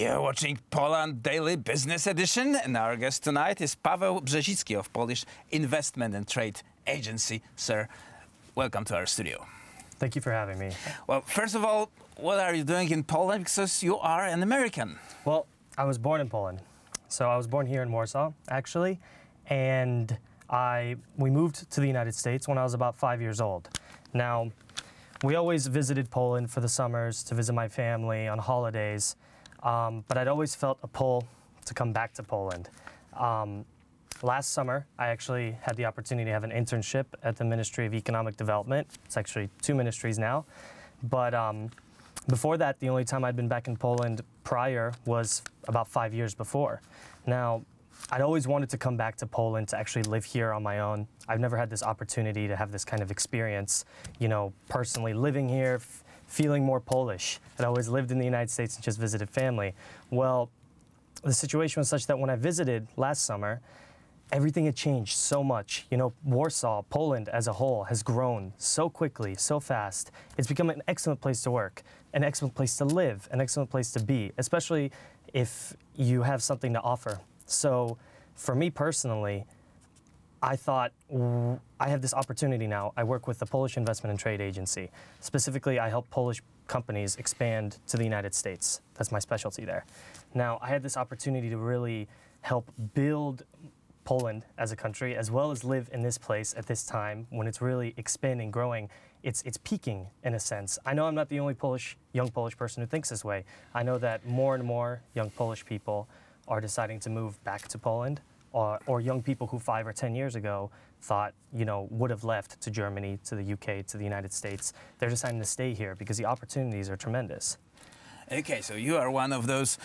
You're watching Poland Daily Business Edition, and our guest tonight is Paweł Brzezicki of Polish Investment and Trade Agency. Sir, welcome to our studio. Thank you for having me. Well, first of all, what are you doing in Poland? Because you are an American. Well, I was born in Poland. So I was born here in Warsaw, actually, and we moved to the United States when I was about 5 years old. Now, we always visited Poland for the summers to visit my family on holidays, but I'd always felt a pull to come back to Poland. Last summer, I actually had the opportunity to have an internship at the Ministry of Economic Development. It's actually two ministries now. But before that, the only time I'd been back in Poland prior was about 5 years before. Now, I'd always wanted to come back to Poland to actually live here on my own. I've never had this opportunity to have this kind of experience, you know, personally living here, feeling more Polish. I'd always lived in the United States and just visited family. Well, the situation was such that when I visited last summer, everything had changed so much. You know, Warsaw, Poland as a whole, has grown so quickly, so fast. It's become an excellent place to work, an excellent place to live, an excellent place to be, especially if you have something to offer. So for me personally, I thought, I have this opportunity now. I work with the Polish Investment and Trade Agency. Specifically, I help Polish companies expand to the United States. That's my specialty there. Now, I had this opportunity to really help build Poland as a country, as well as live in this place at this time when it's really expanding, growing. It's peaking in a sense. I know I'm not the only young Polish person who thinks this way. I know that more and more young Polish people are deciding to move back to Poland, or young people who 5 or 10 years ago thought, you know, would have left to Germany, to the UK, to the United States. They're deciding to stay here because the opportunities are tremendous. Okay, so you are one of those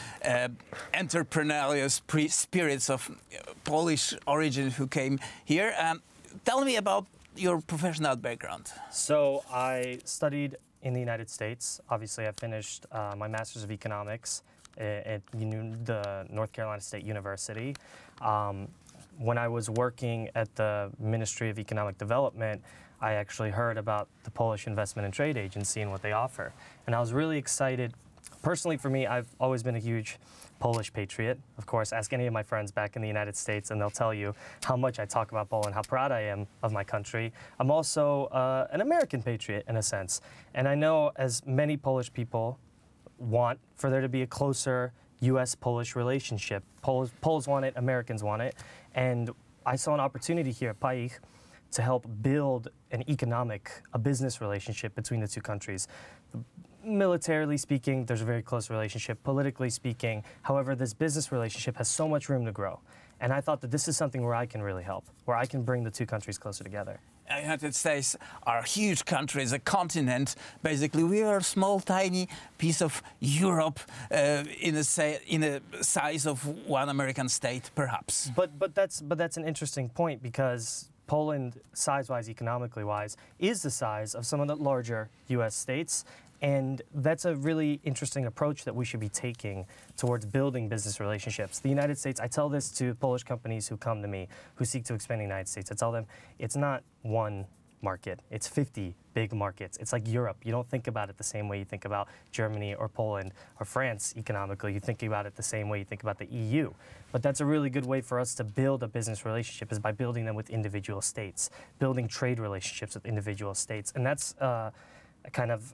entrepreneurial spirits of Polish origin who came here. Tell me about your professional background. So I studied in the United States. Obviously, I finished my Master's of Economics at the North Carolina State University. When I was working at the Ministry of Economic Development, I actually heard about the Polish Investment and Trade Agency and what they offer. And I was really excited. Personally, for me, I've always been a huge Polish patriot. Of course, ask any of my friends back in the United States and they'll tell you how much I talk about Poland, how proud I am of my country. I'm also an American patriot in a sense. And I know as many Polish people want for there to be a closer U.S.-Polish relationship. Poles want it, Americans want it. And I saw an opportunity here at PAIH to help build a business relationship between the two countries. Militarily speaking, there's a very close relationship. Politically speaking, however, this business relationship has so much room to grow. And I thought that this is something where I can really help, where I can bring the two countries closer together. The United States are a huge country, it's a continent. Basically, we are a small, tiny piece of Europe in a size of one American state, perhaps. But that's an interesting point because Poland, size-wise, economically-wise, is the size of some of the larger U.S. states. And that's a really interesting approach that we should be taking towards building business relationships. The United States, I tell this to Polish companies who come to me, who seek to expand in the United States. I tell them, it's not one market, it's 50 big markets. It's like Europe. You don't think about it the same way you think about Germany or Poland or France economically. You think about it the same way you think about the EU. But that's a really good way for us to build a business relationship, is by building them with individual states, building trade relationships with individual states. And that's kind of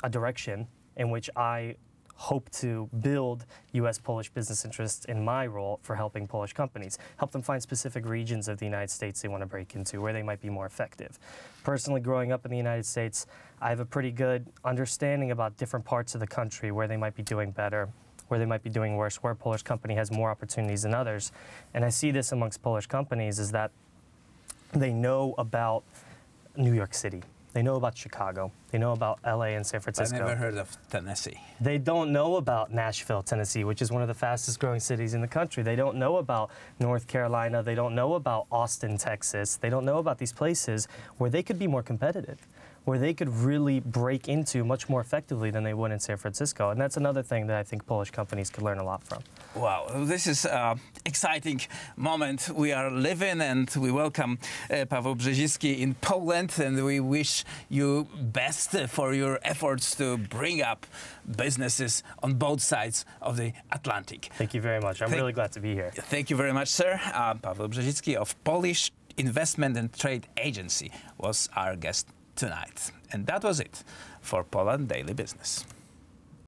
a direction in which I hope to build U.S.-Polish business interests in my role for helping Polish companies, help them find specific regions of the United States they want to break into, where they might be more effective. Personally, growing up in the United States, I have a pretty good understanding about different parts of the country, where they might be doing better, where they might be doing worse, where a Polish company has more opportunities than others. And I see this amongst Polish companies is that they know about New York City. They know about Chicago. They know about LA and San Francisco. I never heard of Tennessee. They don't know about Nashville, Tennessee, which is one of the fastest growing cities in the country. They don't know about North Carolina. They don't know about Austin, Texas. They don't know about these places where they could be more competitive, where they could really break into much more effectively than they would in San Francisco. And that's another thing that I think Polish companies could learn a lot from. Wow, this is an exciting moment we are living, and we welcome Paweł Brzezicki in Poland, and we wish you best for your efforts to bring up businesses on both sides of the Atlantic. Thank you very much. I'm really glad to be here. Thank you very much, sir. Paweł Brzezicki of Polish Investment and Trade Agency was our guest tonight. And that was it for Poland Daily Business.